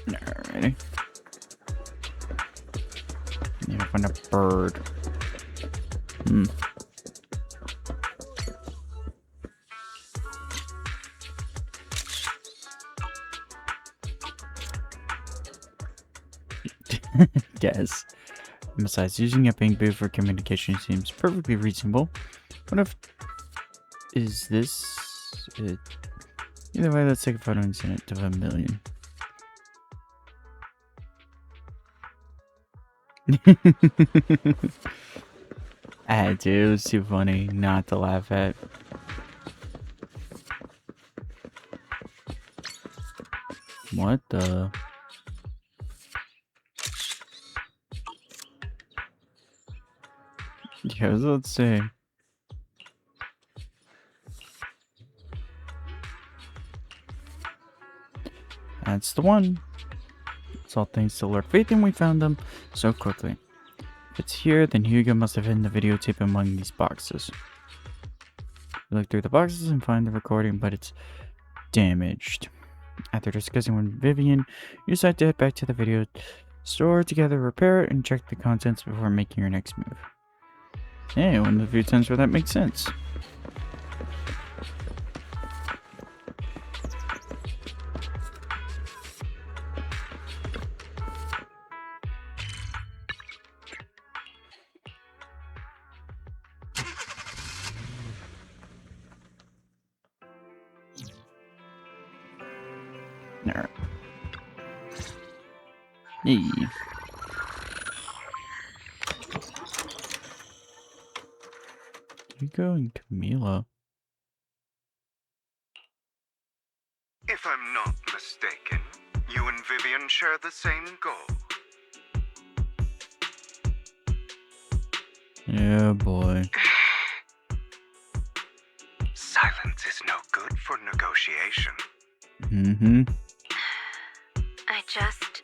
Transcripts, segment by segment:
Alrighty. Need to find a bird. Guess. Besides, using a bamboo for communication seems perfectly reasonable. What if... Is this... it? Either way, let's take a photo and send it to 1,000,000. I had to. It was too funny not to laugh at. What the... Yeah, let's see. That's the one. It's all thanks to Lord Faith, and we found them so quickly. If it's here, then Hugo must have hidden the videotape among these boxes. We look through the boxes and find the recording, but it's damaged. After discussing with Vivian, you decide to head back to the video store together, repair it, and check the contents before making your next move. Hey, one of the few times where that makes sense. Alright. Hey. Hugo and Camila. If I'm not mistaken, you and Vivian share the same goal. Yeah, boy. Silence is no good for negotiation. Mm-hmm. I just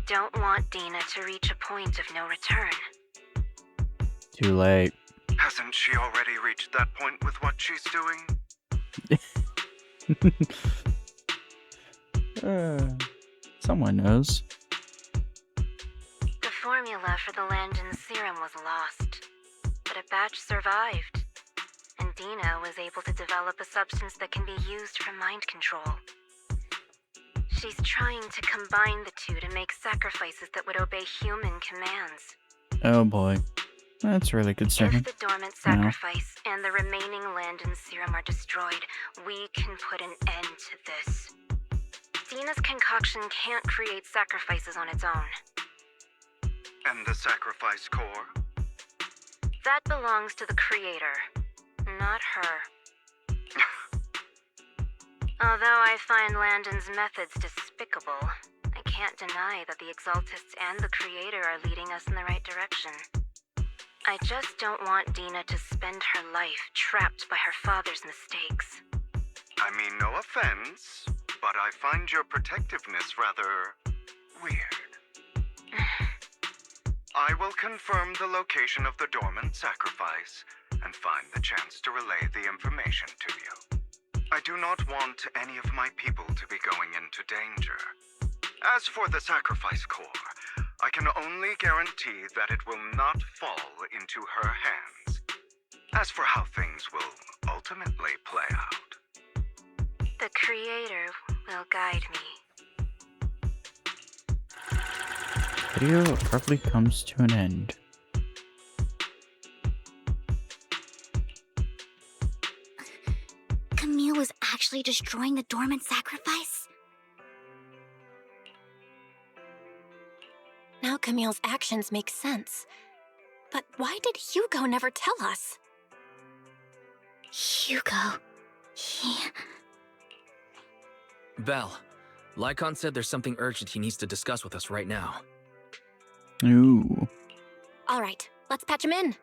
don't want Dina to reach a point of no return. Too late. Hasn't she already reached that point with what she's doing? Someone knows. The formula for the Landon serum was lost, but a batch survived, and Dina was able to develop a substance that can be used for mind control. She's trying to combine the two to make sacrifices that would obey human commands. Oh boy. That's really concerning. If the dormant sacrifice and the remaining Landon serum are destroyed, we can put an end to this. Dina's concoction can't create sacrifices on its own. And the sacrifice core? That belongs to the creator, not her. Although I find Landon's methods despicable, I can't deny that the Exaltists and the creator are leading us in the right direction. I just don't want Dina to spend her life trapped by her father's mistakes. I mean, no offense, but I find your protectiveness rather weird. I will confirm the location of the dormant sacrifice and find the chance to relay the information to you. I do not want any of my people to be going into danger. As for the sacrifice core, I can only guarantee that it will not fall into her hands. As for how things will ultimately play out, the creator will guide me. Video abruptly comes to an end. Camille was actually destroying the dormant sacrifice? Now Camille's actions make sense. But why did Hugo never tell us? Hugo... Val, Lycon said there's something urgent he needs to discuss with us right now. Ooh. All right, let's patch him in.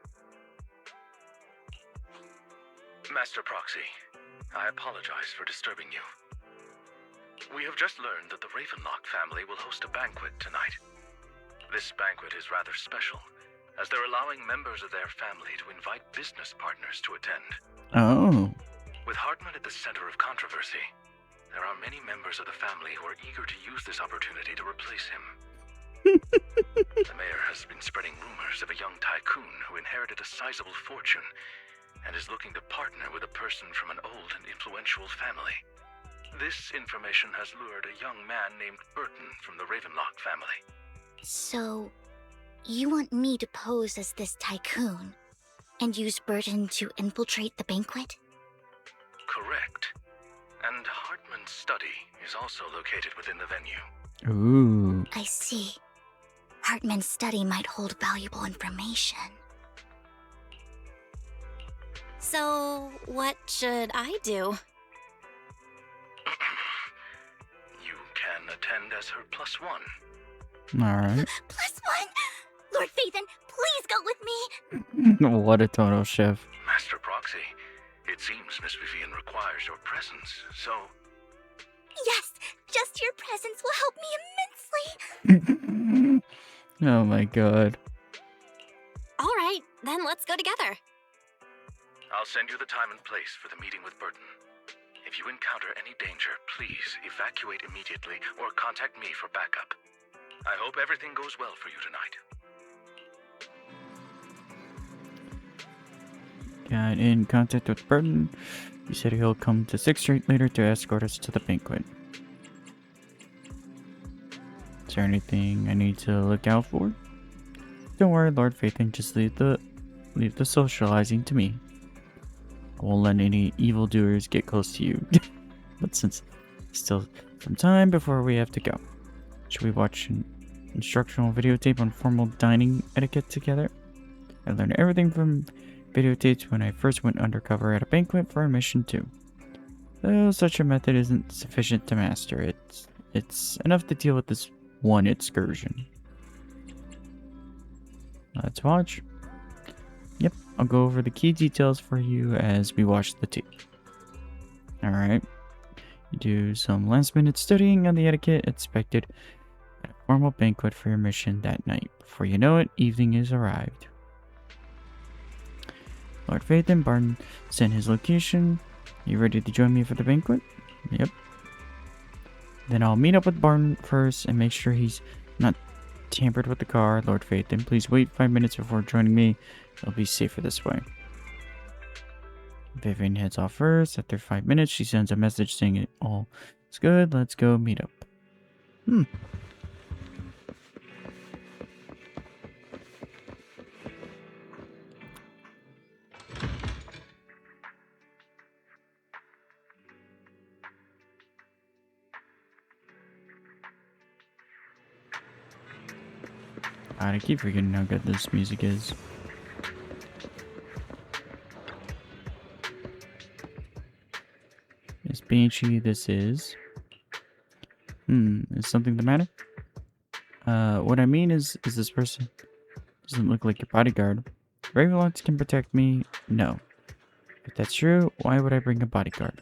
Master Proxy, I apologize for disturbing you. We have just learned that the Ravenlock family will host a banquet tonight. This banquet is rather special, as they're allowing members of their family to invite business partners to attend. Oh. With Hardman at the center of controversy, there are many members of the family who are eager to use this opportunity to replace him. The mayor has been spreading rumors of a young tycoon who inherited a sizable fortune and is looking to partner with a person from an old and influential family. This information has lured a young man named Burton from the Ravenlock family. So, you want me to pose as this tycoon and use Burton to infiltrate the banquet? Correct. And Hartman's study is also located within the venue. Ooh. I see. Hartman's study might hold valuable information. So, what should I do? You can attend as her +1. Alright. +1! Lord Phaethon, please go with me! What a total shift. Master Proxy, it seems Miss Vivian requires your presence, so... Yes, just your presence will help me immensely! Oh my god. Alright, then let's go together. I'll send you the time and place for the meeting with Burton. If you encounter any danger, please evacuate immediately or contact me for backup. I hope everything goes well for you tonight. Got in contact with Burton. He said he'll come to 6th Street later to escort us to the banquet. Is there anything I need to look out for? Don't worry, Lord Phaethon, just leave the socializing to me. I won't let any evildoers get close to you. But since still some time before we have to go, should we watch an instructional videotape on formal dining etiquette together? I learned everything from videotapes when I first went undercover at a banquet for a mission too. Though such a method isn't sufficient to master it, it's enough to deal with this one excursion. Let's watch. Yep, I'll go over the key details for you as we watch the tape. Alright. You do some last minute studying on the etiquette expected at a formal banquet for your mission that night. Before you know it, evening is arrived. Lord Phaethon, Barton sent his location. You ready to join me for the banquet? Yep. Then I'll meet up with Barton first and make sure he's not tampered with the car. Lord Phaethon, please wait 5 minutes before joining me. It'll be safer this way. Vivian heads off first. After 5 minutes, she sends a message saying it all is good. Let's go meet up. I keep forgetting how good this music is. Miss Banshee, this is... is something the matter? What I mean is this person doesn't look like your bodyguard. Ravenlocks can protect me? No. If that's true, why would I bring a bodyguard?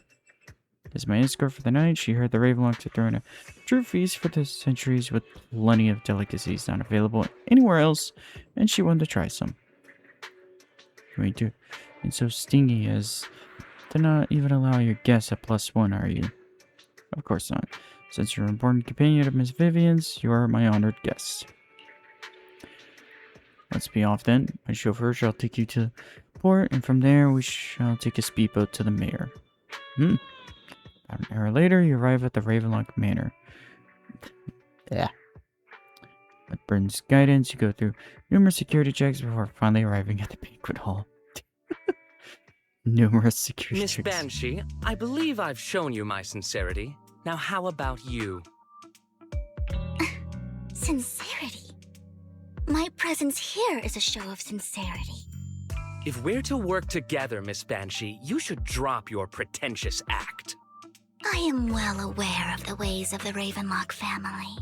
As my escort for the night, she heard the Ravenlocks are throwing a true feast for the centuries with plenty of delicacies not available anywhere else, and she wanted to try some. You ain't so stingy as to not even allow your guests a +1, are you? Of course not. Since you're an important companion of Miss Vivian's, you are my honored guest. Let's be off then. My chauffeur shall take you to port, and from there we shall take a speedboat to the mayor. About an hour later, you arrive at the Ravenlock Manor. Yeah. With Burton's guidance, you go through numerous security checks before finally arriving at the banquet hall. Numerous security Miss checks. Banshee, I believe I've shown you my sincerity. Now how about you? Sincerity? My presence here is a show of sincerity. If we're to work together, Miss Banshee, you should drop your pretentious act. I am well aware of the ways of the Ravenlock family.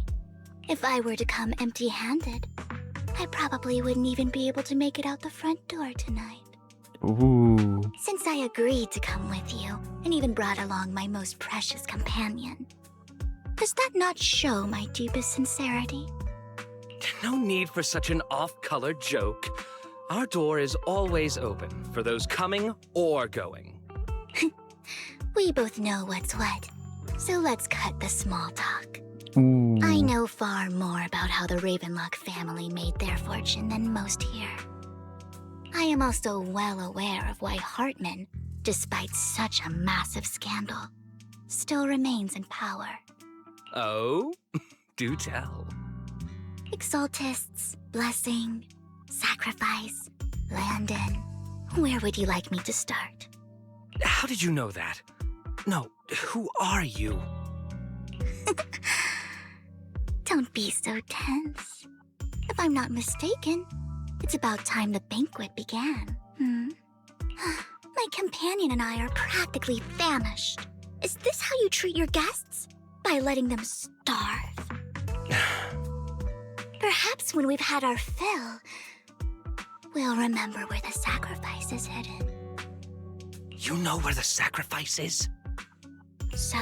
If I were to come empty-handed, I probably wouldn't even be able to make it out the front door tonight. Ooh. Since I agreed to come with you, and even brought along my most precious companion, does that not show my deepest sincerity? No need for such an off-color joke. Our door is always open for those coming or going. We both know what's what, So let's cut the small talk. Ooh. I know far more about how the Ravenlock family made their fortune than most here. I am also well aware of why Hartman, despite such a massive scandal, still remains in power. Oh? Do tell. Exaltists, blessing, sacrifice, Landon. Where would you like me to start? How did you know that? No, who are you? Don't be so tense. If I'm not mistaken, it's about time the banquet began. My companion and I are practically famished. Is this how you treat your guests? By letting them starve? Perhaps when we've had our fill, we'll remember where the sacrifice is hidden. You know where the sacrifice is? So,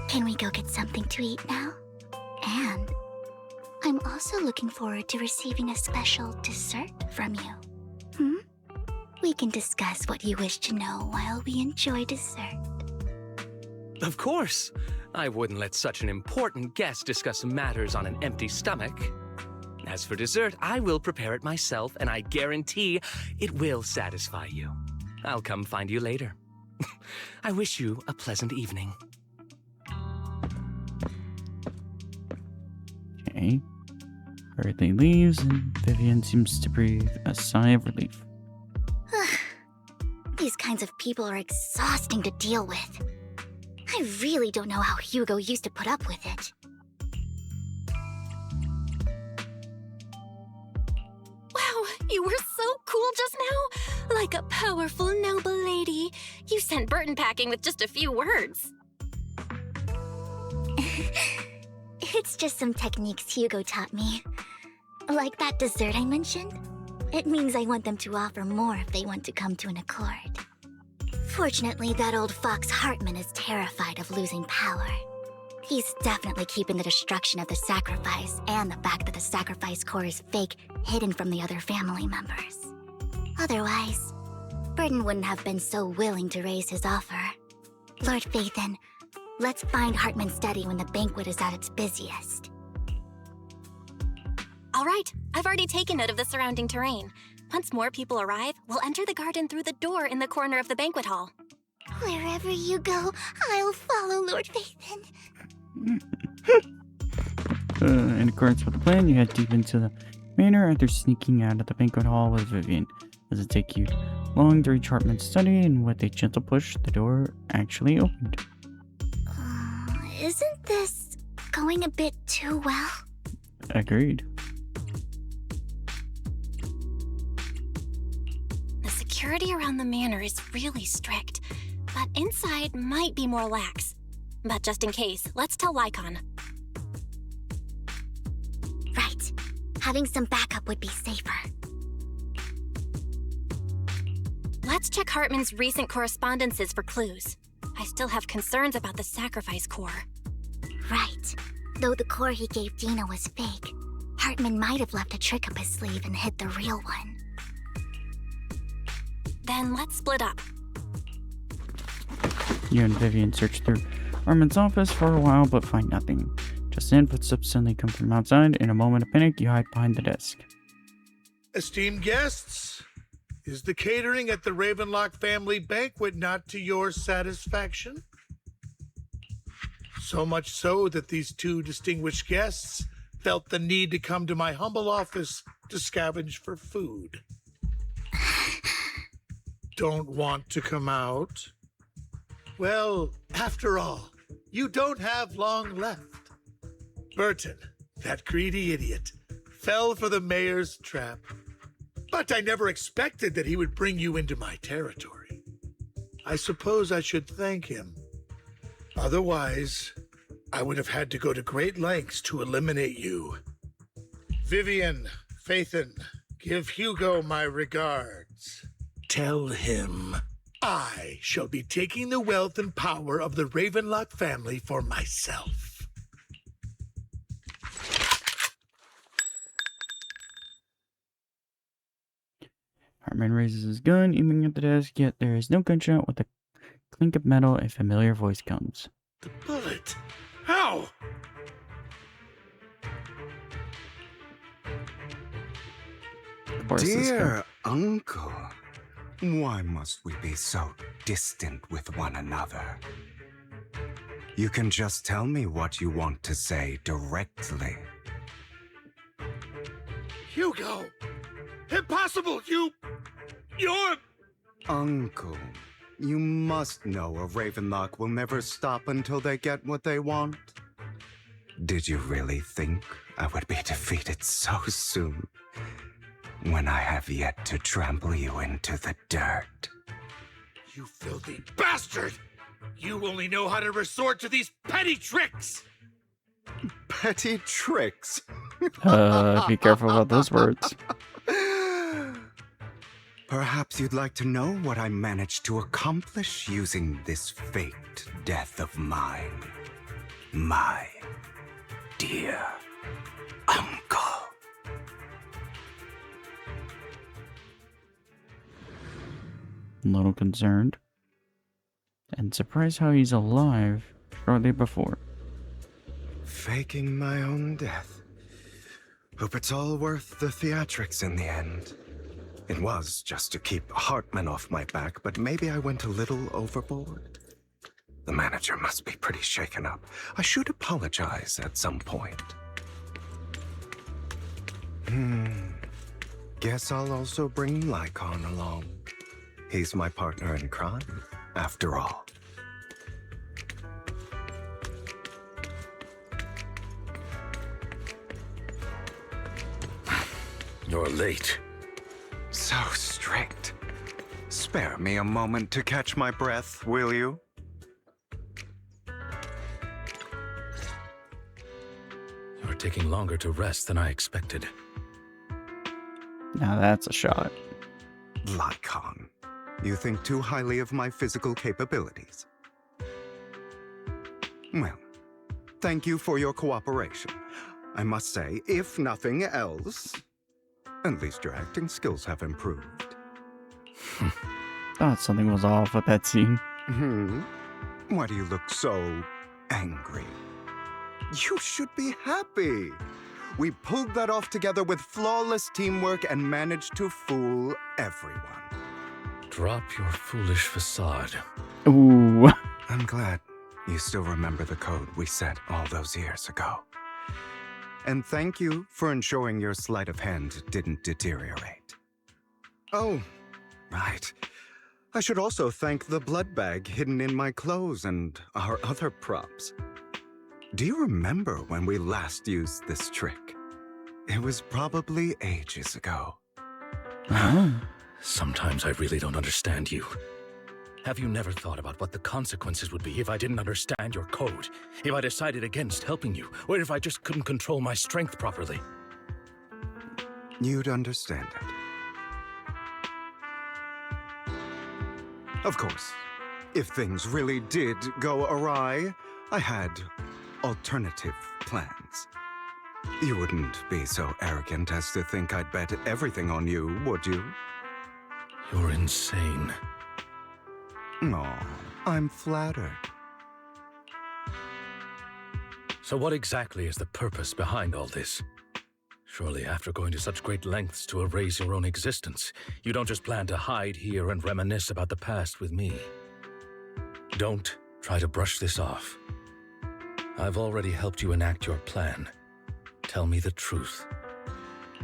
can we go get something to eat now? And I'm also looking forward to receiving a special dessert from you. We can discuss what you wish to know while we enjoy dessert. Of course. I wouldn't let such an important guest discuss matters on an empty stomach. As for dessert, I will prepare it myself, and I guarantee it will satisfy you. I'll come find you later. I wish you a pleasant evening. Okay. Hurriedly leaves, and Vivian seems to breathe a sigh of relief. These kinds of people are exhausting to deal with. I really don't know how Hugo used to put up with it. Wow, you were so cool just now. Like a powerful, noble lady. You sent Burton packing with just a few words. It's just some techniques Hugo taught me. Like that dessert I mentioned. It means I want them to offer more if they want to come to an accord. Fortunately, that old fox Hartman is terrified of losing power. He's definitely keeping the destruction of the sacrifice and the fact that the sacrifice core is fake hidden from the other family members. Otherwise, Burton wouldn't have been so willing to raise his offer. Lord Phaethon, let's find Hartman's study when the banquet is at its busiest. All right, I've already taken note of the surrounding terrain. Once more people arrive, we'll enter the garden through the door in the corner of the banquet hall. Wherever you go, I'll follow, Lord Phaethon. In accordance with the plan, you head deep into the manor after sneaking out of the banquet hall with Vivian. Does it take you long to reach Hartman's study, and with a gentle push, the door actually opened. Isn't this going a bit too well? Agreed. The security around the manor is really strict, but inside might be more lax. But just in case, let's tell Lycon. Right. Having some backup would be safer. Let's check Hartman's recent correspondences for clues. I still have concerns about the sacrifice core. Right. Though the core he gave Dina was fake, Hartman might have left a trick up his sleeve and hid the real one. Then let's split up. You and Vivian search through Hartman's office for a while, but find nothing. Just then, footsteps suddenly come from outside. In a moment of panic, you hide behind the desk. Esteemed guests, is the catering at the Ravenlock family banquet not to your satisfaction? So much so that these two distinguished guests felt the need to come to my humble office to scavenge for food. Don't want to come out? Well, after all, you don't have long left. Burton, that greedy idiot, fell for the mayor's trap. But I never expected that he would bring you into my territory. I suppose I should thank him. Otherwise, I would have had to go to great lengths to eliminate you. Vivian, Phaethon, give Hugo my regards. Tell him I shall be taking the wealth and power of the Ravenlock family for myself. Hartman raises his gun, aiming at the desk, yet there is no gunshot. With a clink of metal, a familiar voice comes. The bullet. Now! Of course, this guy. Dear Uncle, why must we be so distant with one another? You can just tell me what you want to say directly. Hugo! Impossible! You're... Uncle, you must know a Ravenlock will never stop until they get what they want. Did you really think I would be defeated so soon, when I have yet to trample you into the dirt? You filthy bastard! You only know how to resort to these petty tricks! Petty tricks? Be careful about those words. Perhaps you'd like to know what I managed to accomplish using this faked death of mine, my dear uncle. A little concerned. And surprised how he's alive shortly before. Faking my own death. Hope it's all worth the theatrics in the end. It was just to keep Hartman off my back, but maybe I went a little overboard. The manager must be pretty shaken up. I should apologize at some point. Guess I'll also bring Lycon along. He's my partner in crime, after all. You're late. So strict. Spare me a moment to catch my breath, will you? You're taking longer to rest than I expected. Now that's a shot. Lycon, you think too highly of my physical capabilities. Well, thank you for your cooperation. I must say, if nothing else, at least your acting skills have improved. Thought something was off with that scene. Why do you look so angry? You should be happy. We pulled that off together with flawless teamwork and managed to fool everyone. Drop your foolish facade. Ooh. I'm glad you still remember the code we set all those years ago. And thank you for ensuring your sleight of hand didn't deteriorate. Oh, right. I should also thank the blood bag hidden in my clothes and our other props. Do you remember when we last used this trick? It was probably ages ago. Sometimes I really don't understand you. Have you never thought about what the consequences would be if I didn't understand your code? If I decided against helping you? Or if I just couldn't control my strength properly? You'd understand it. Of course, if things really did go awry, I had alternative plans. You wouldn't be so arrogant as to think I'd bet everything on you, would you? You're insane. Aw, I'm flattered. So what exactly is the purpose behind all this? Surely after going to such great lengths to erase your own existence, you don't just plan to hide here and reminisce about the past with me. Don't try to brush this off. I've already helped you enact your plan. Tell me the truth.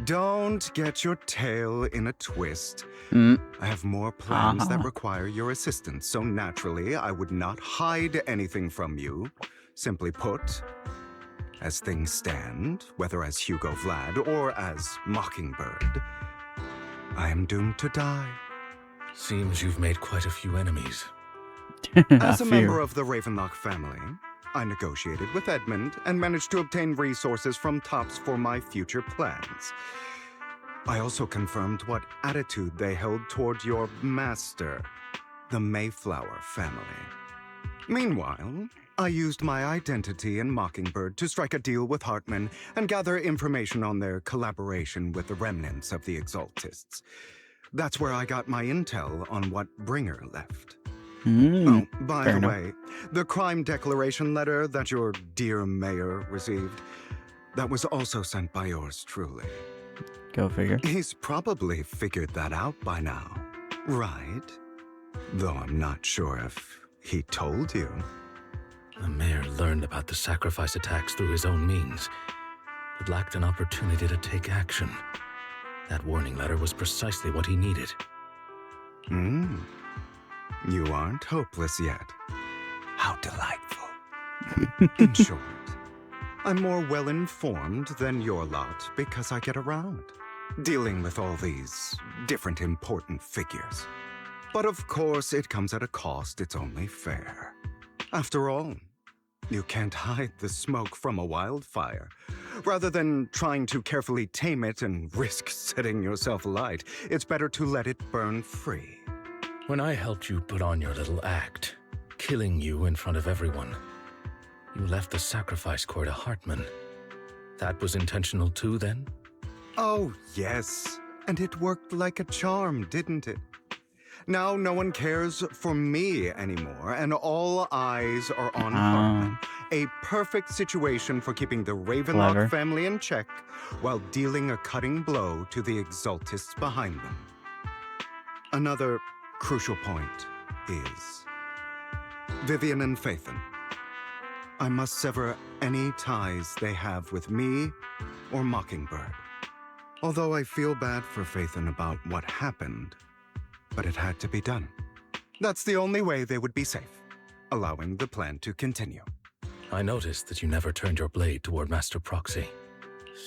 Don't get your tail in a twist. I have more plans that require your assistance, so naturally I would not hide anything from you. Simply put, as things stand, whether as Hugo Vlad or as Mockingbird, I am doomed to die. Seems you've made quite a few enemies. As a member of the Ravenlock family, I negotiated with Edmund and managed to obtain resources from Tops for my future plans. I also confirmed what attitude they held toward your master, the Mayflower family. Meanwhile, I used my identity in Mockingbird to strike a deal with Hartman and gather information on their collaboration with the remnants of the Exaltists. That's where I got my intel on what Bringer left. Hmm. Oh, by fair the enough. way, the crime declaration letter that your dear mayor received, that was also sent by yours truly. Go figure. He's probably figured that out by now, right? Though I'm not sure if he told you. The mayor learned about the sacrifice attacks through his own means, but lacked an opportunity to take action. That warning letter was precisely what he needed. You aren't hopeless yet. How delightful. In short, I'm more well-informed than your lot because I get around, dealing with all these different important figures. But of course, it comes at a cost. It's only fair. After all, you can't hide the smoke from a wildfire. Rather than trying to carefully tame it and risk setting yourself alight, it's better to let it burn free. When I helped you put on your little act, killing you in front of everyone, you left the sacrifice core to Hartman. That was intentional too, then? Oh, yes. And it worked like a charm, didn't it? Now no one cares for me anymore, and all eyes are on Hartman. A perfect situation for keeping the Ravenlock Clever. family in check while dealing a cutting blow to the Exaltists behind them. Another crucial point is Vivian and Phaethon. I must sever any ties they have with me or Mockingbird. Although I feel bad for Phaethon about what happened, but it had to be done. That's the only way they would be safe, allowing the plan to continue. I noticed that you never turned your blade toward Master Proxy.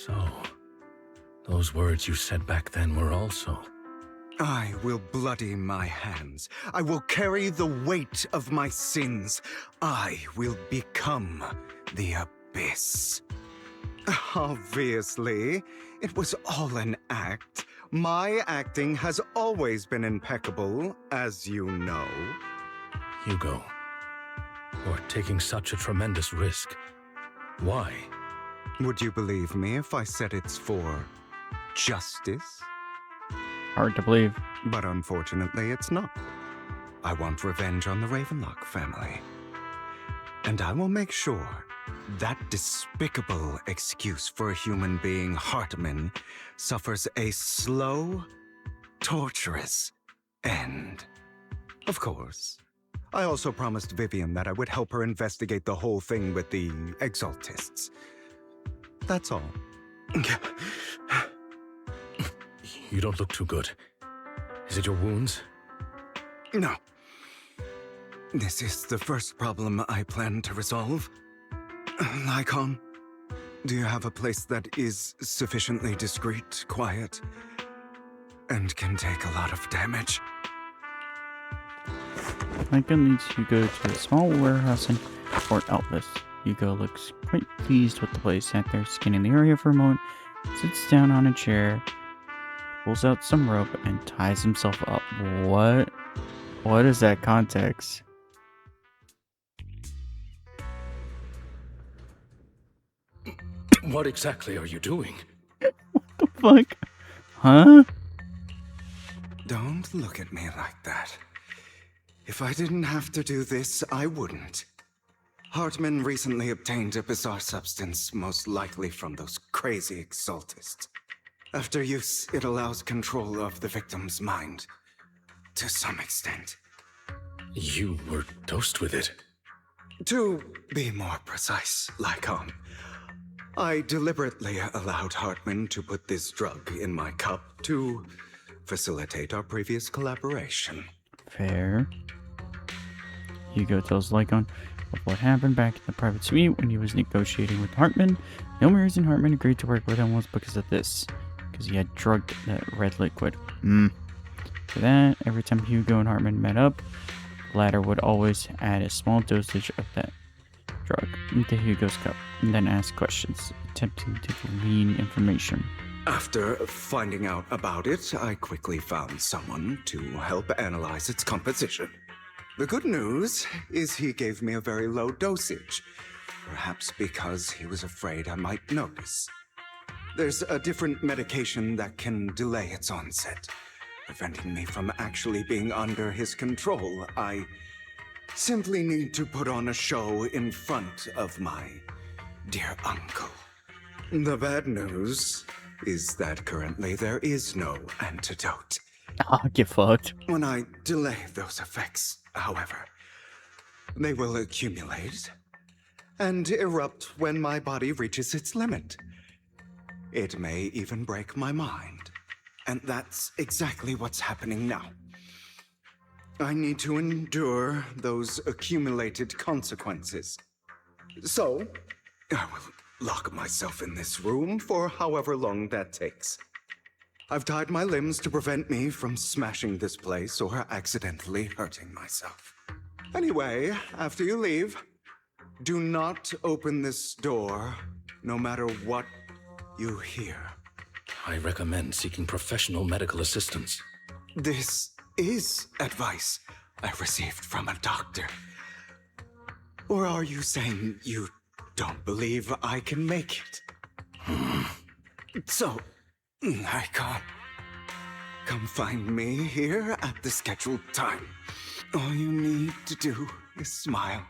So, those words you said back then were also... I will bloody my hands. I will carry the weight of my sins. I will become the Abyss. Obviously, it was all an act. My acting has always been impeccable, as you know. Hugo, you're taking such a tremendous risk. Why? Would you believe me if I said it's for justice? Hard to believe. But unfortunately, it's not. I want revenge on the Ravenlock family. And I will make sure that despicable excuse for a human being, Hartman, suffers a slow, torturous end. Of course, I also promised Vivian that I would help her investigate the whole thing with the Exaltists. That's all. You don't look too good. Is it your wounds? No. This is the first problem I plan to resolve. Lycon, do you have a place that is sufficiently discreet, quiet, and can take a lot of damage? Lycon leads Hugo to a small warehouse in Fort Elvis. Hugo looks quite pleased with the place. After scanning the area for a moment, sits down on a chair, pulls out some rope, and ties himself up. What? What is that context? What exactly are you doing? What the fuck? Huh? Don't look at me like that. If I didn't have to do this, I wouldn't. Hartman recently obtained a bizarre substance, most likely from those crazy Exaltists. After use, it allows control of the victim's mind. To some extent. You were dosed with it. To be more precise, Lycon, I deliberately allowed Hartman to put this drug in my cup to facilitate our previous collaboration. Fair. Hugo tells Lycon of what happened back in the private suite when he was negotiating with Hartman. The only reason Hartman agreed to work with him was because of this. Because he had drugged that red liquid. For that, every time Hugo and Hartman met up, the latter would always add a small dosage of that drug into Hugo's cup and then ask questions, attempting to glean information. After finding out about it, I quickly found someone to help analyze its composition. The good news is he gave me a very low dosage, perhaps because he was afraid I might notice. There's a different medication that can delay its onset, preventing me from actually being under his control. I simply need to put on a show in front of my dear uncle. The bad news is that currently there is no antidote. Ah, get fucked. When I delay those effects, however, they will accumulate and erupt when my body reaches its limit. It may even break my mind. And that's exactly what's happening now. I need to endure those accumulated consequences. So, I will lock myself in this room for however long that takes. I've tied my limbs to prevent me from smashing this place or accidentally hurting myself. Anyway, after you leave, do not open this door, no matter what you hear. I recommend seeking professional medical assistance. This is advice I received from a doctor. Or are you saying you don't believe I can make it? So, I can't. Come find me here at the scheduled time. All you need to do is smile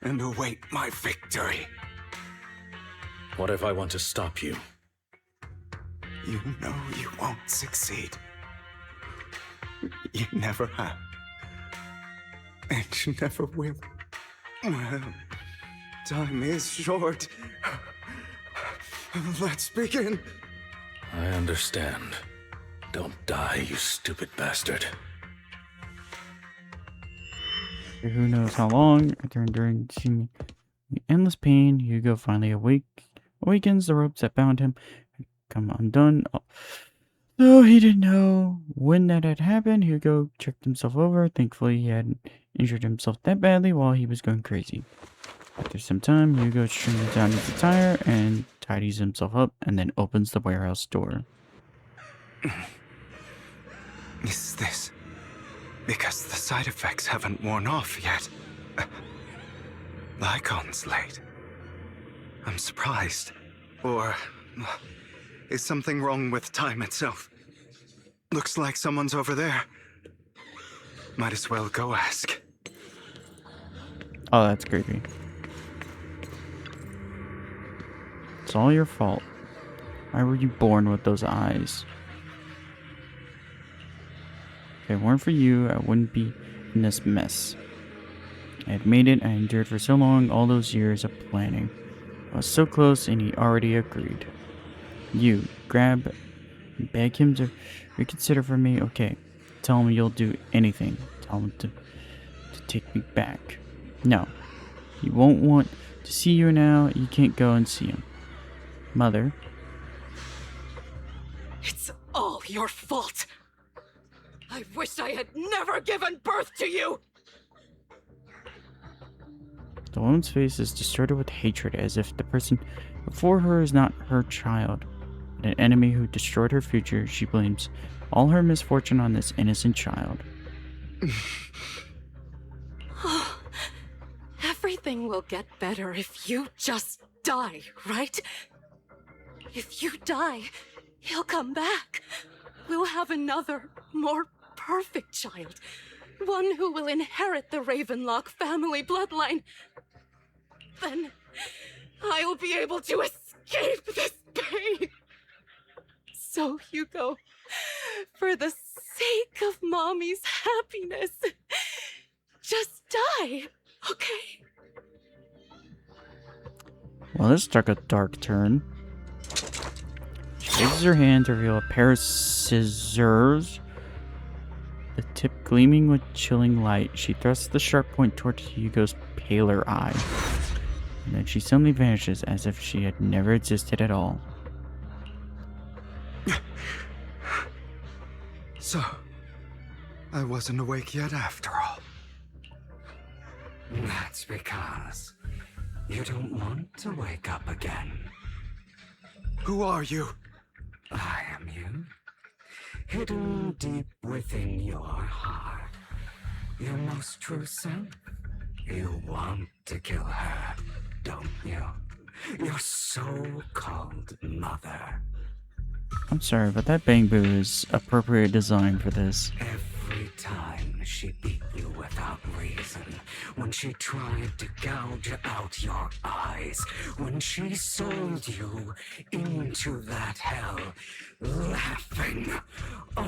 and await my victory. What if I want to stop you? You know you won't succeed. You never have. And you never will. Well, time is short. Let's begin. I understand. Don't die, you stupid bastard. Who knows how long, after enduring seeming endless pain, Hugo finally awakens. The ropes that bound him had come undone. Though he didn't know when that had happened, Hugo checked himself over. Thankfully, he hadn't injured himself that badly while he was going crazy. After some time, Hugo trims down his attire and tidies himself up, and then opens the warehouse door. Is this because the side effects haven't worn off yet? Lycon's late. I'm surprised. Or is something wrong with time itself? Looks like someone's over there. Might as well go ask. Oh, that's creepy. It's all your fault. Why were you born with those eyes? If it weren't for you, I wouldn't be in this mess. I had made it. I endured for so long, all those years of planning. I was so close, and he already agreed. You grab and beg him to reconsider for me. Okay, tell him you'll do anything. Tell him to take me back. No, he won't want to see you now. You can't go and see him. Mother. It's all your fault. I wish I had never given birth to you! The woman's face is distorted with hatred, as if the person before her is not her child, but an enemy who destroyed her future. She blames all her misfortune on this innocent child. Everything will get better if you just die, right? If you die, he'll come back. We'll have another, more perfect child. One who will inherit the Ravenlock family bloodline. Then I'll be able to escape this pain. So, Hugo, for the sake of Mommy's happiness, just die, okay? Well, this took a dark turn. She raises her hand to reveal a pair of scissors, the tip gleaming with chilling light. She thrusts the sharp point towards Hugo's paler eye, and then she suddenly vanishes as if she had never existed at all. So, I wasn't awake yet after all. That's because you don't want to wake up again. Who are you? I am you. Hidden deep within your heart. Your most true self. You want to kill her, don't you? Your so-called mother. I'm sorry, but that bang boo is appropriate design for this. Every time she beat you without reason, when she tried to gouge out your eyes, when she sold you into that hell, laughing all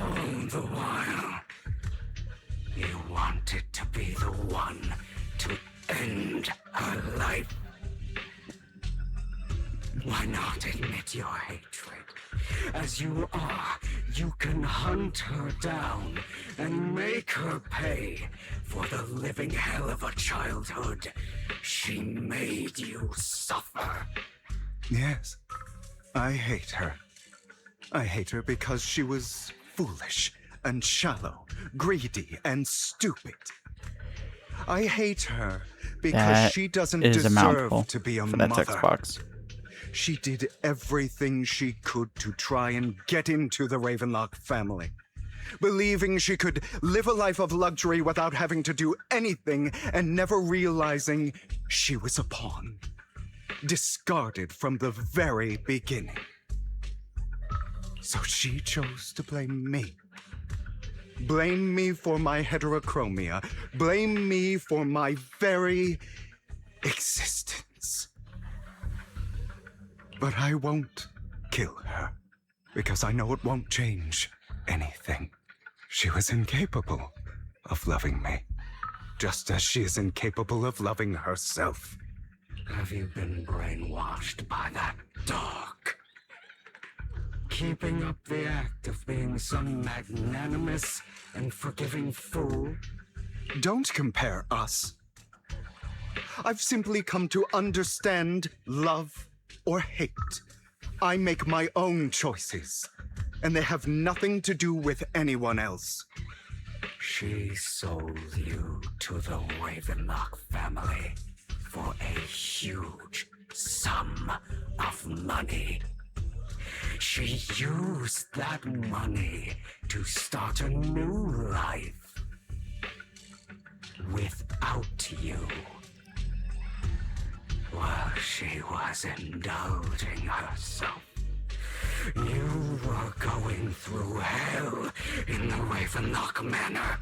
the while. You wanted to be the one to end her life. Why not admit your hatred? As you are, you can hunt her down and make her pay for the living hell of a childhood she made you suffer. Yes, I hate her. I hate her because she was foolish and shallow, greedy and stupid. I hate her because That she doesn't is a mouthful deserve to be a for that mother. text box. She did everything she could to try and get into the Ravenlock family, believing she could live a life of luxury without having to do anything and never realizing she was a pawn, discarded from the very beginning. So she chose to blame me. Blame me for my heterochromia. Blame me for my very existence. But I won't kill her, because I know it won't change anything. She was incapable of loving me, just as she is incapable of loving herself. Have you been brainwashed by that dog? Keeping up the act of being some magnanimous and forgiving fool? Don't compare us. I've simply come to understand love or hate. I make my own choices, and they have nothing to do with anyone else. She sold you to the Ravenlock family for a huge sum of money. She used that money to start a new life without you. While she was indulging herself, you were going through hell in the Ravenlock Manor.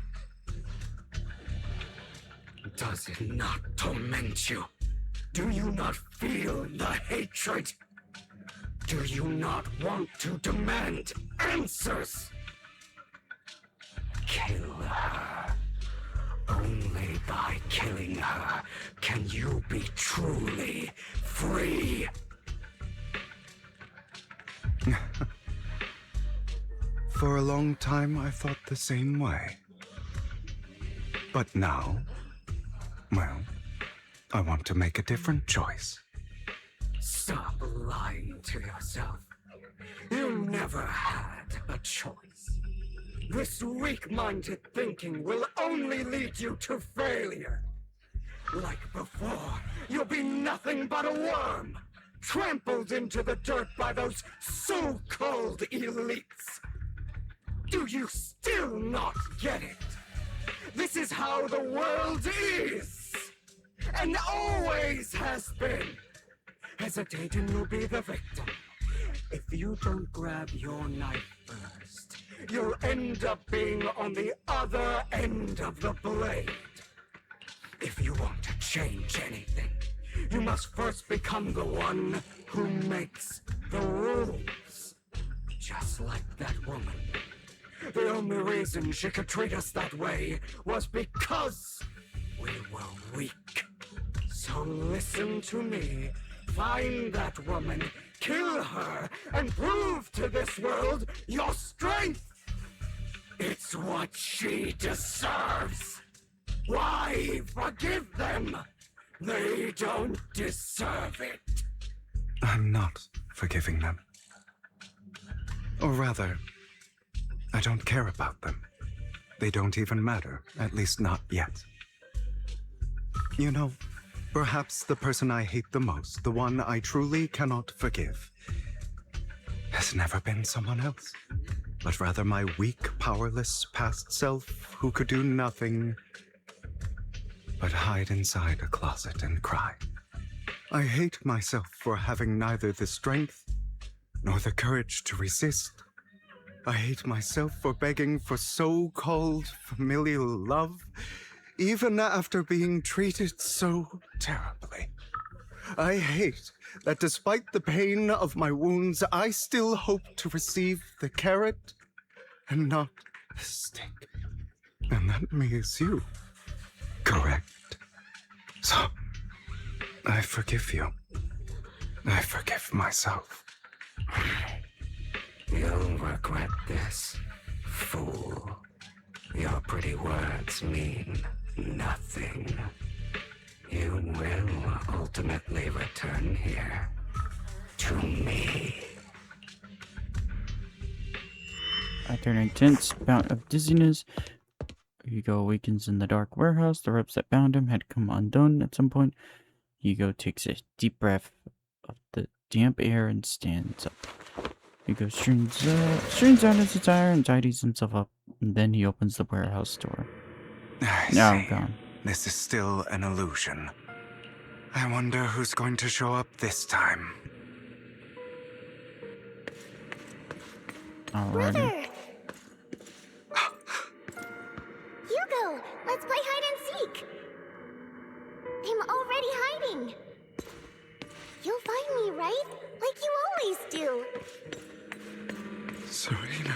Does it not torment you? Do you not feel the hatred? Do you not want to demand answers? Kill her. Only by killing her can you be truly free. For a long time, I thought the same way. But now, well, I want to make a different choice. Stop lying to yourself. You never had a choice. This weak-minded thinking will only lead you to failure. Like before, you'll be nothing but a worm, trampled into the dirt by those so-called elites. Do you still not get it? This is how the world is, and always has been. Hesitate and you'll be the victim. If you don't grab your knife first, you'll end up being on the other end of the blade. If you want to change anything, you must first become the one who makes the rules. Just like that woman. The only reason she could treat us that way was because we were weak. So listen to me. Find that woman, kill her, and prove to this world your strength! It's what she deserves! Why forgive them? They don't deserve it! I'm not forgiving them. Or rather, I don't care about them. They don't even matter, at least not yet. You know, perhaps the person I hate the most, the one I truly cannot forgive, has never been someone else, but rather my weak, powerless past self who could do nothing but hide inside a closet and cry. I hate myself for having neither the strength nor the courage to resist I hate myself for begging for so-called familial love, even after being treated so terribly. I hate that despite the pain of my wounds, I still hope to receive the carrot and not the stick. And that means you. Correct. So, I forgive you. I forgive myself. You'll regret this, fool. Your pretty words mean nothing. You will ultimately return here to me. After an intense bout of dizziness, Hugo awakens in the dark warehouse. The ropes that bound him had come undone at some point. Hugo takes a deep breath of the damp air and stands up. Hugo strains out his attire and tidies himself up, and then he opens the warehouse door. Now gone. This is still an illusion. I wonder who's going to show up this time. Alrighty. Brother! Hugo, let's play hide and seek. I'm already hiding. You'll find me, right? Like you always do. Serena.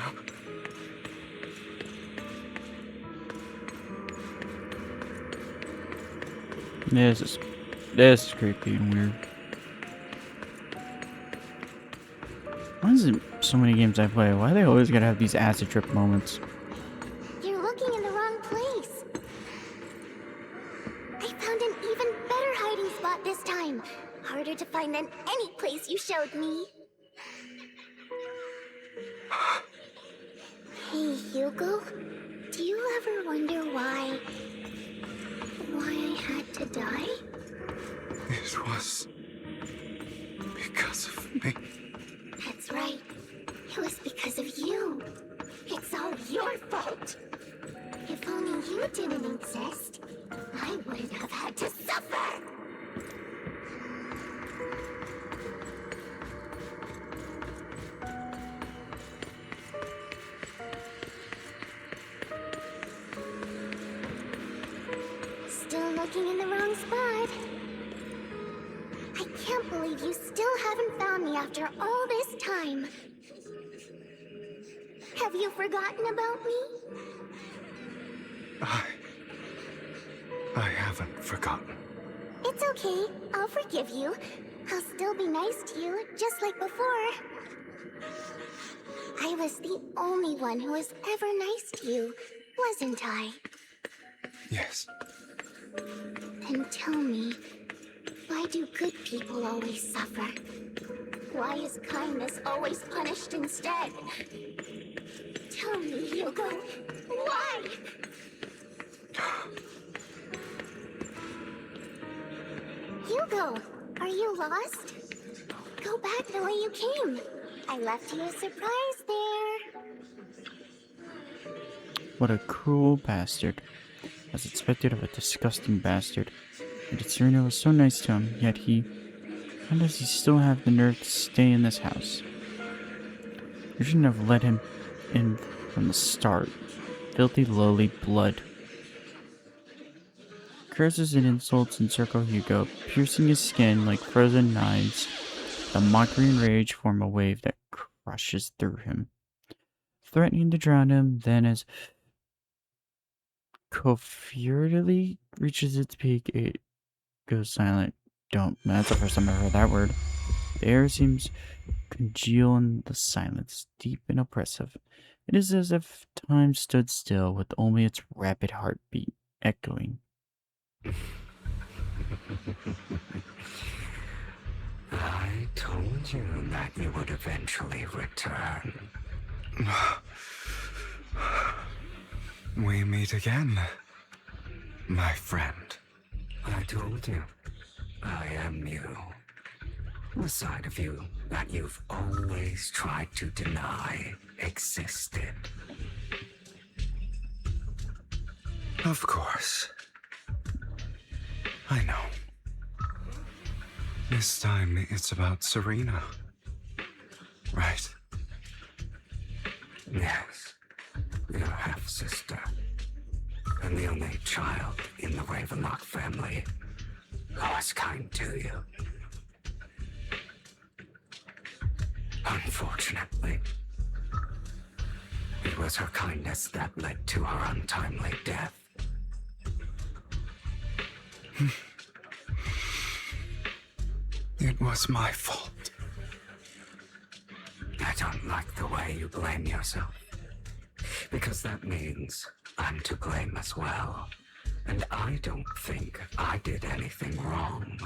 This is creepy and weird. Why is it so many games I play? Why do they always gotta have these acid trip moments? You're looking in the wrong place. I found an even better hiding spot this time. Harder to find than any place you showed me. Hey, Hugo. Do you ever wonder why I had to die? It was because of me. That's right. It was because of you. It's all your fault. If only you didn't exist, I wouldn't have had to suffer. Still looking in the wrong spot. I can't believe you still haven't found me after all this time. Have you forgotten about me? I haven't forgotten. It's okay. I'll forgive you. I'll still be nice to you, just like before. I was the only one who was ever nice to you, wasn't I? Yes. Then tell me, why do good people always suffer? Why is kindness always punished instead? Tell me, Hugo, why? Hugo, are you lost? Go back the way you came. I left you a surprise there. What a cruel bastard. As expected of a disgusting bastard. And Serena was so nice to him, yet how does he still have the nerve to stay in this house? You shouldn't have let him in from the start. Filthy, lowly blood. Curses and insults encircle Hugo, piercing his skin like frozen knives. The mockery and rage form a wave that crushes through him, threatening to drown him. Then, as Covertly reaches its peak, it goes silent. That's the first time I've heard that word. The air seems congeal in the silence, deep and oppressive. It is as if time stood still, with only its rapid heartbeat echoing. I told you that you would eventually return. We meet again, my friend. I told you, I am you. A side of you that you've always tried to deny existed. Of course. I know. This time it's about Serena. Right? Yes, your half-sister. And the only child in the Ravenlock family who was kind to you. Unfortunately, it was her kindness that led to her untimely death. It was my fault. I don't like the way you blame yourself. Because that means I'm to blame as well. And I don't think I did anything wrong.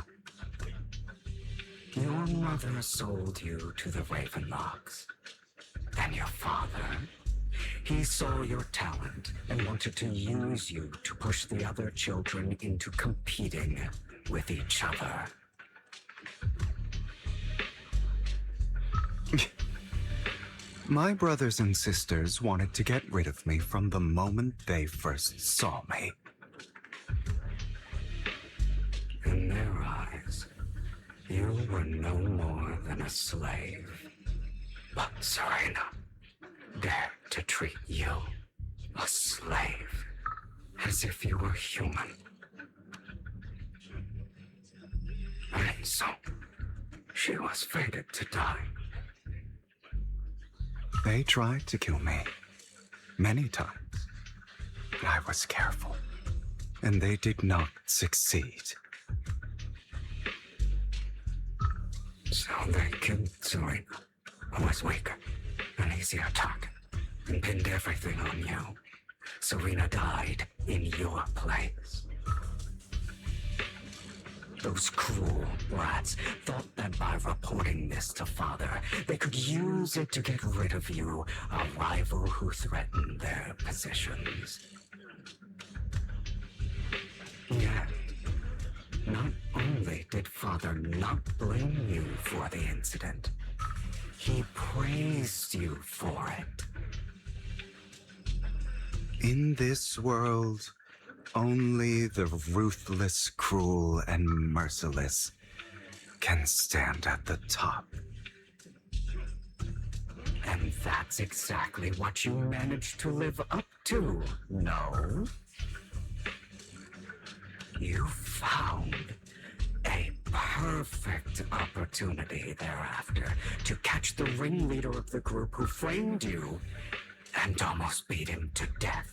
Your mother sold you to the Ravenlocks. And your father, he saw your talent and wanted to use you to push the other children into competing with each other. My brothers and sisters wanted to get rid of me from the moment they first saw me. In their eyes, you were no more than a slave. But Serena dared to treat you, a slave, as if you were human. And so, she was fated to die. They tried to kill me many times. I was careful, and they did not succeed. So they killed Serena, who was weaker, an easier target, and pinned everything on you. Serena died in your place. Those cruel brats thought that by reporting this to Father, they could use it to get rid of you, a rival who threatened their positions. Yet, not only did Father not blame you for the incident, he praised you for it. In this world, only the ruthless, cruel, and merciless can stand at the top. And that's exactly what you managed to live up to, no? You found a perfect opportunity thereafter to catch the ringleader of the group who framed you and almost beat him to death.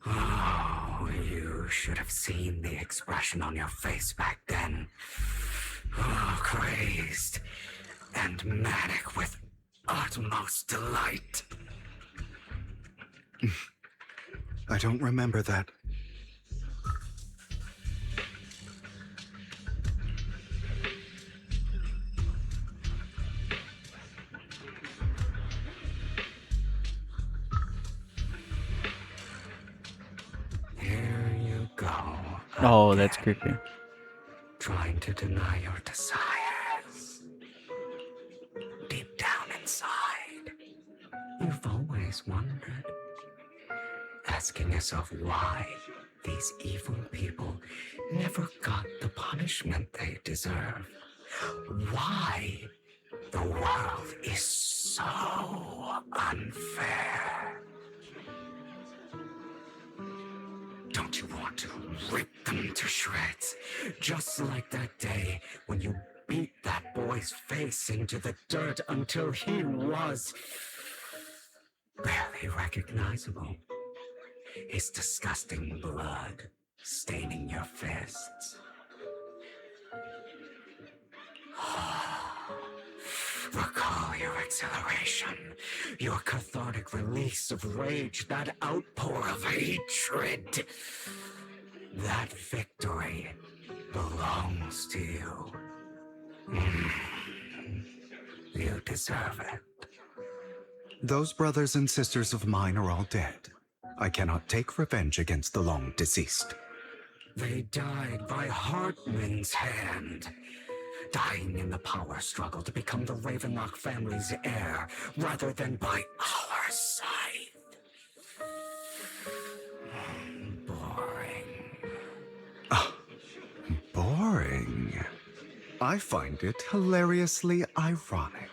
Oh, you should have seen the expression on your face back then. Oh, crazed and manic with utmost delight. I don't remember that. Here you go. Oh, that's again, creepy. trying to deny your desires. Deep down inside, you've always wondered, asking yourself why these evil people never got the punishment they deserve. Why the world is so unfair. Don't you want to rip them to shreds? Just like that day when you beat that boy's face into the dirt until he was barely recognizable. His disgusting blood staining your fists. Recall your exhilaration, your cathartic release of rage, that outpour of hatred. That victory belongs to you. You deserve it. Those brothers and sisters of mine are all dead. I cannot take revenge against the long deceased. They died by Hartman's hand. Dying in the power struggle to become the Ravenlock family's heir, rather than by our side. Boring. I find it hilariously ironic.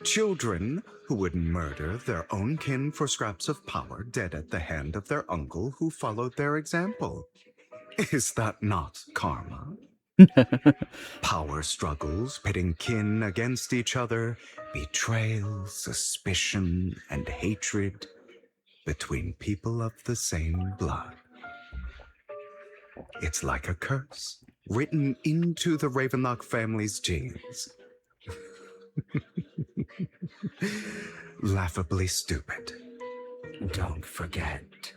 Children who would murder their own kin for scraps of power dead at the hand of their uncle who followed their example. Is that not karma? Power struggles pitting kin against each other, betrayal, suspicion, and hatred between people of the same blood. It's like a curse written into the Ravenlock family's genes. Laughably stupid. Don't forget,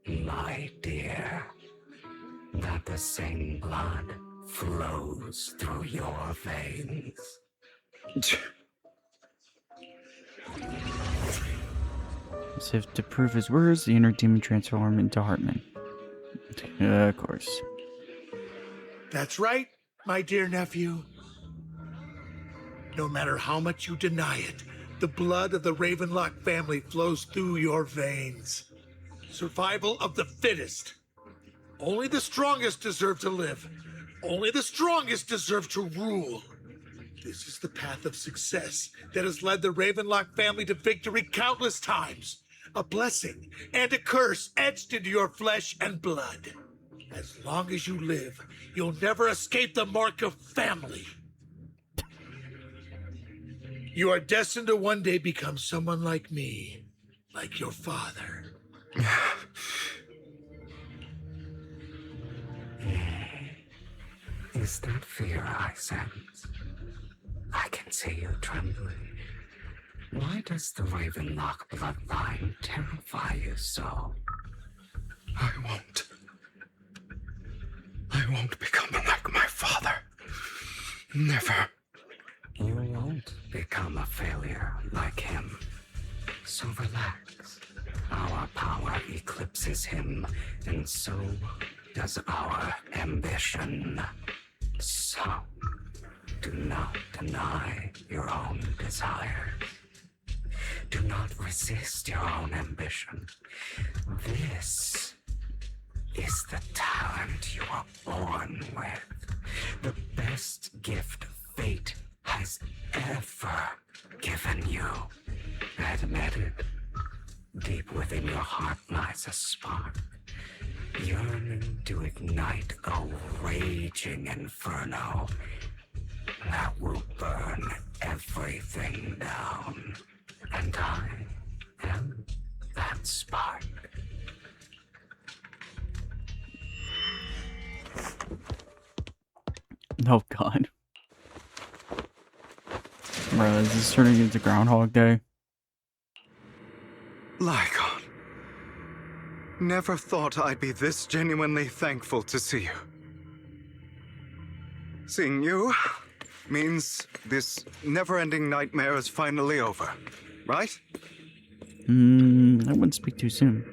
my dear, that the same blood flows through your veins. As if to prove his words, the inner demon transformed into Hartman. Of course. That's right, my dear nephew. No matter how much you deny it, the blood of the Ravenlock family flows through your veins. Survival of the fittest. Only the strongest deserve to live. Only the strongest deserve to rule. This is the path of success that has led the Ravenlock family to victory countless times. A blessing and a curse etched into your flesh and blood. As long as you live, you'll never escape the mark of family. You are destined to one day become someone like me, like your father. Is that fear I sense? I can see you trembling. Why does the Ravenlock bloodline terrify you so? I won't become like my father. Never. You won't become a failure like him. So relax. Our power eclipses him, and so does our ambition. So, do not deny your own desires. Do not resist your own ambition. This is the talent you are born with. The best gift fate has ever given you. Admit it. Deep within your heart lies a spark, yearning to ignite a raging inferno that will burn everything down. And I am that spark. Oh god. Bro, is this turning into Groundhog Day? Lygon. Never thought I'd be this genuinely thankful to see you. Seeing you means this never-ending nightmare is finally over, right? I wouldn't speak too soon.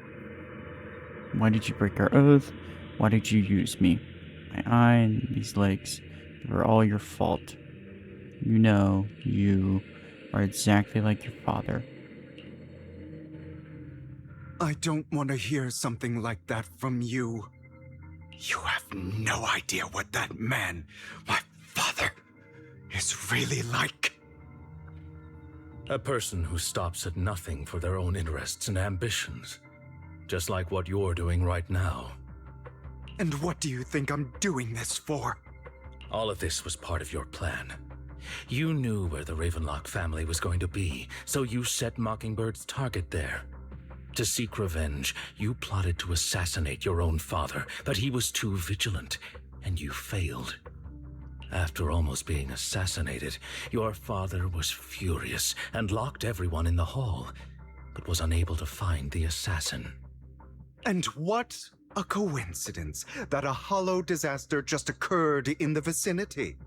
Why did you break our oath? Why did you use me? My eye and these legs, they were all your fault. You know, you are exactly like your father. I don't want to hear something like that from you. You have no idea what that man, my father, is really like. A person who stops at nothing for their own interests and ambitions. Just like what you're doing right now. And what do you think I'm doing this for? All of this was part of your plan. You knew where the Ravenlock family was going to be, so you set Mockingbird's target there. To seek revenge, you plotted to assassinate your own father, but he was too vigilant, and you failed. After almost being assassinated, your father was furious and locked everyone in the hall, but was unable to find the assassin. And what a coincidence that a hollow disaster just occurred in the vicinity.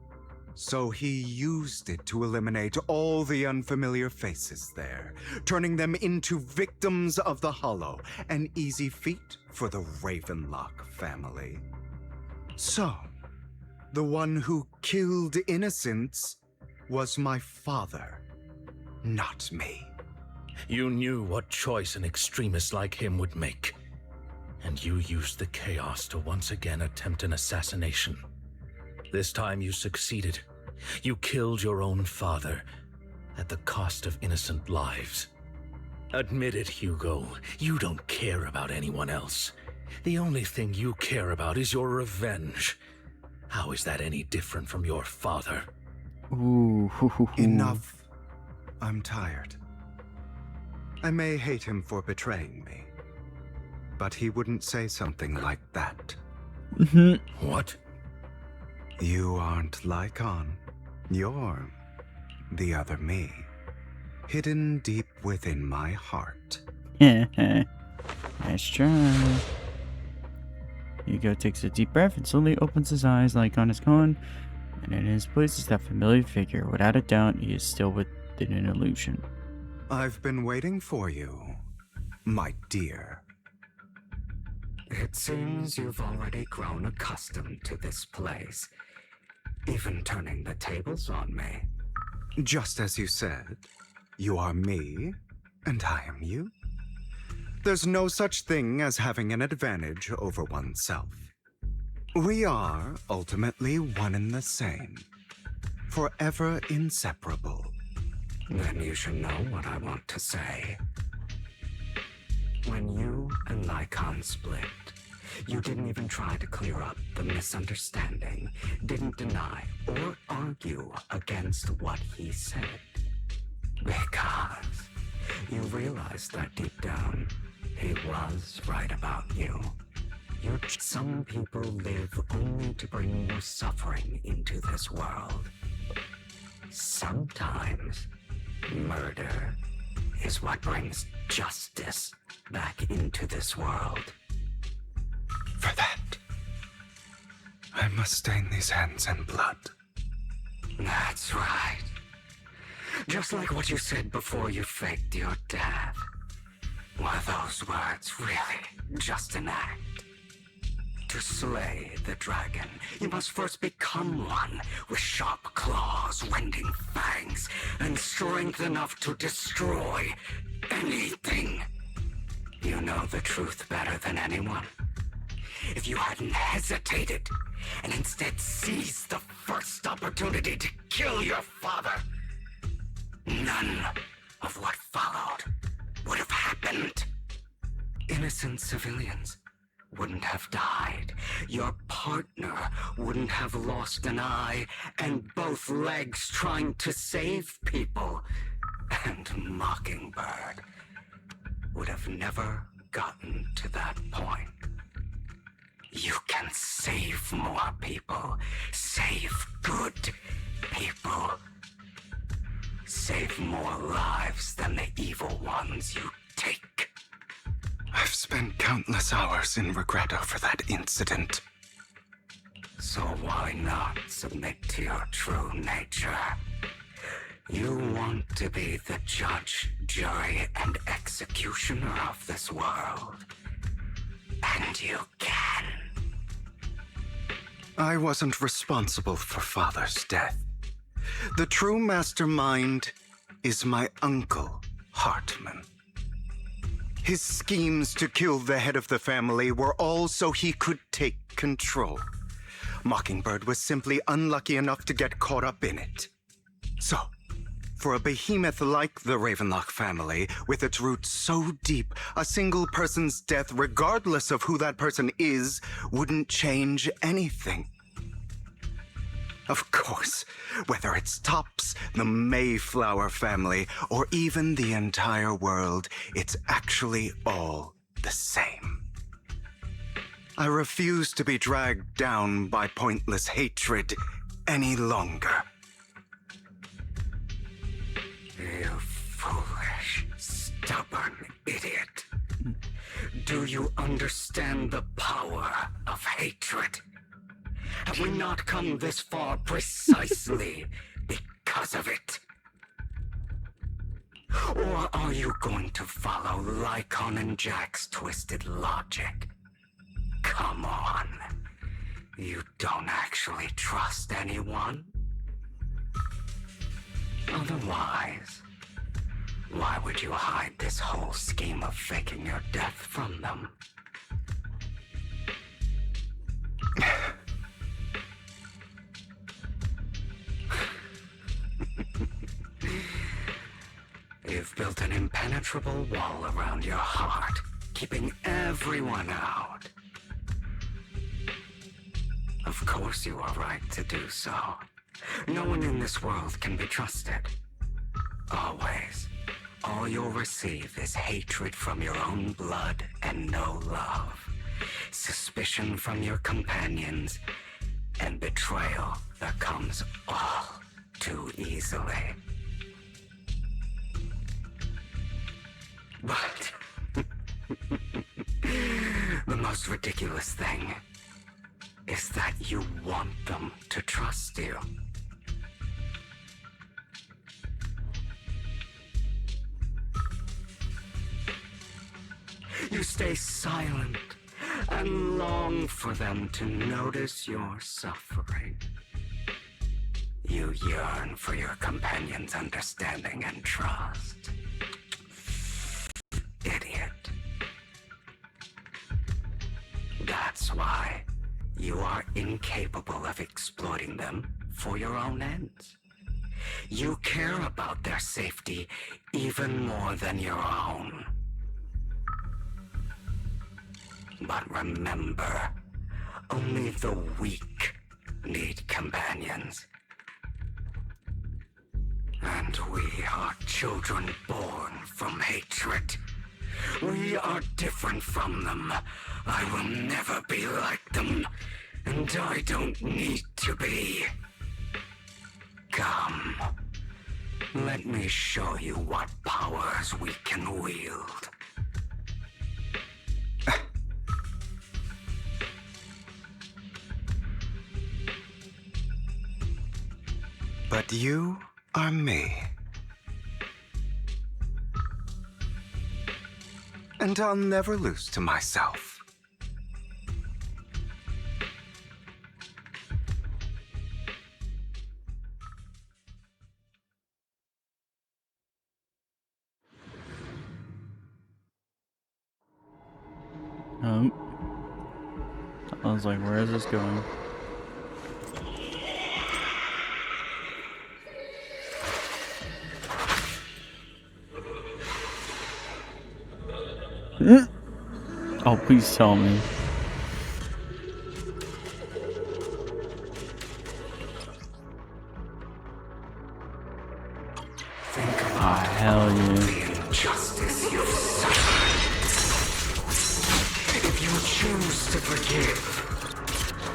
So he used it to eliminate all the unfamiliar faces there, turning them into victims of the hollow, an easy feat for the Ravenlock family. So, the one who killed innocents was my father, not me. You knew what choice an extremist like him would make. And you used the chaos to once again attempt an assassination. This time you succeeded. You killed your own father at the cost of innocent lives. Admit it, Hugo. You don't care about anyone else. The only thing you care about is your revenge. How is that any different from your father? Ooh. Enough. I'm tired. I may hate him for betraying me, but he wouldn't say something like that. What? You aren't Lycon. You're the other me, hidden deep within my heart. Nice try. Hugo takes a deep breath and slowly opens his eyes. Lycon is gone, and in his place is that familiar figure. Without a doubt, he is still within an illusion. I've been waiting for you, my dear. It seems you've already grown accustomed to this place, even turning the tables on me. Just as you said, you are me, and I am you. There's no such thing as having an advantage over oneself. We are ultimately one and the same, forever inseparable. Then you should know what I want to say. When you and Lycon split, you didn't even try to clear up the misunderstanding, didn't deny or argue against what he said. Because you realized that deep down, he was right about you. Some people live only to bring more suffering into this world. Sometimes, murder is what brings justice back into this world. For that, I must stain these hands in blood. That's right. Just like what you said before you faked your death. Were those words really just an act? To slay the dragon, you must first become one with sharp claws, wending fangs, and strength enough to destroy anything. You know the truth better than anyone. If you hadn't hesitated and instead seized the first opportunity to kill your father, none of what followed would have happened. Innocent civilians wouldn't have died. Your partner wouldn't have lost an eye and both legs trying to save people. And Mockingbird would have never gotten to that point. You can save more people. Save good people. Save more lives than the evil ones you take. I've spent countless hours in regret over that incident. So why not submit to your true nature? You want to be the judge, jury, and executioner of this world. And you can. I wasn't responsible for Father's death. The true mastermind is my uncle, Hartman. His schemes to kill the head of the family were all so he could take control. Mockingbird was simply unlucky enough to get caught up in it. So, for a behemoth like the Ravenlock family, with its roots so deep, a single person's death, regardless of who that person is, wouldn't change anything. Of course, whether it's Topps, the Mayflower family, or even the entire world, it's actually all the same. I refuse to be dragged down by pointless hatred any longer. You foolish, stubborn idiot. Do you understand the power of hatred? Have we not come this far precisely because of it? Or are you going to follow Lycon and Jack's twisted logic? Come on. You don't actually trust anyone? Otherwise, why would you hide this whole scheme of faking your death from them? built an impenetrable wall around your heart, keeping everyone out. Of course you are right to do so. No one in this world can be trusted. Always. All you'll receive is hatred from your own blood and no love. Suspicion from your companions, and betrayal that comes all too easily. But the most ridiculous thing is that you want them to trust you. You stay silent and long for them to notice your suffering. You yearn for your companion's understanding and trust. Idiot. That's why you are incapable of exploiting them for your own ends. You care about their safety even more than your own. But remember, only the weak need companions. And we are children born from hatred. We are different from them. I will never be like them, and I don't need to be. Come, let me show you what powers we can wield. But you are me. And I'll never lose to myself. I was like, where is this going? Oh, please tell me. Hell yeah. The injustice you've suffered. If you choose to forgive,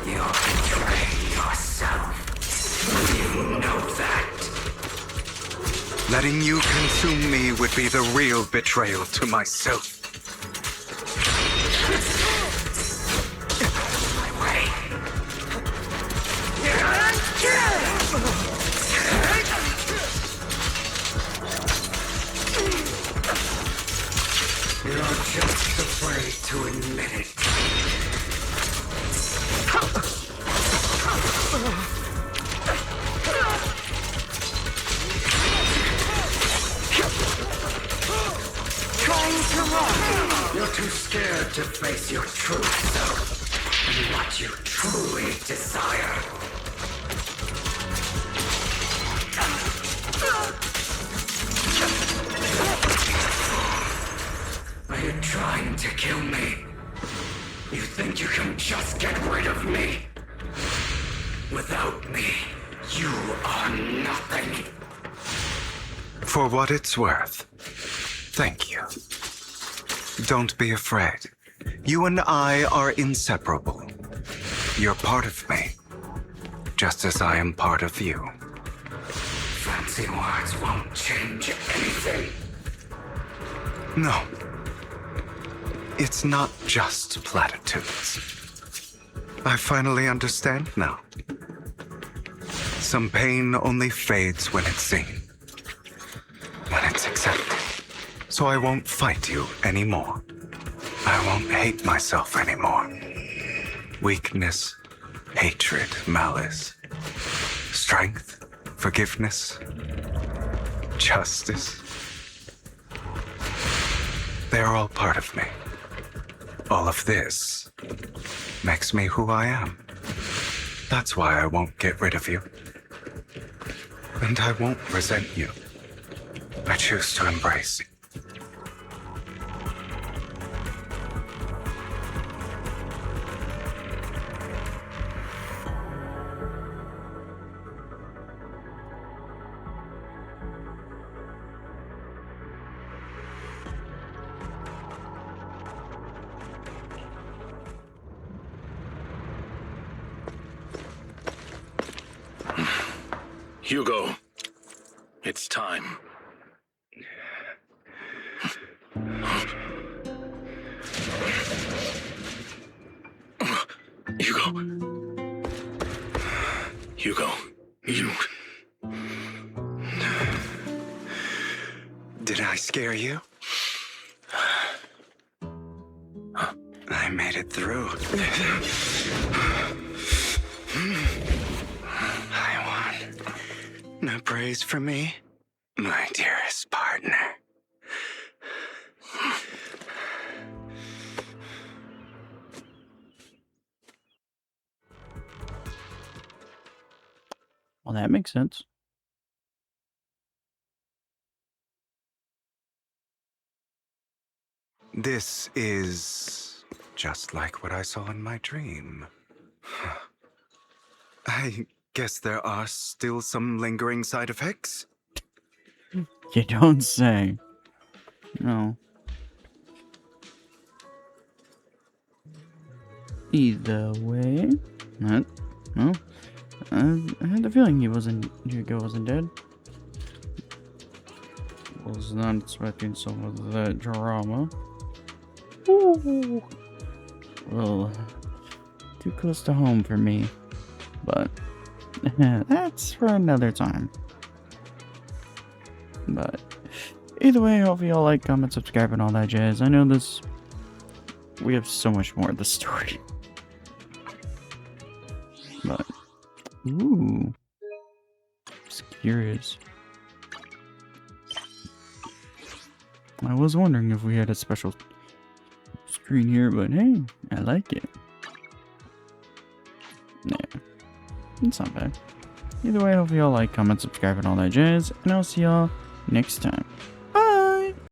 you're betraying yourself. You know that. Letting you consume me would be the real betrayal to myself. You're just afraid to admit it. Trying to run. You're too scared to face your true self and what you truly desire. Are you trying to kill me? You think you can just get rid of me? Without me, you are nothing. For what it's worth, thank you. Don't be afraid. You and I are inseparable. You're part of me, just as I am part of you. Fancy words won't change anything. No. It's not just platitudes. I finally understand now. Some pain only fades when it's seen, when it's accepted. So I won't fight you anymore. I won't hate myself anymore. Weakness, hatred, malice, strength, forgiveness, justice. They're all part of me. All of this makes me who I am. That's why I won't get rid of you. And I won't resent you. I choose to embrace. Hugo, it's time. Hugo, you... Did I scare you? I made it through. I won. No praise from me, my dearest partner. Well, that makes sense. This is just like what I saw in my dream. I guess there are still some lingering side effects. You don't say. No. Either way, no. I had the feeling Hugo wasn't dead. Was not expecting some of that drama. Ooh. Well, too close to home for me. But that's for another time. But either way, hope you all like, comment, subscribe, and all that jazz. I know we have so much more of the story. But ooh, just curious. I was wondering if we had a special screen here, but hey, I like it. Yeah, it's not bad. Either way, I hope you all like, comment, subscribe, and all that jazz, and I'll see y'all next time.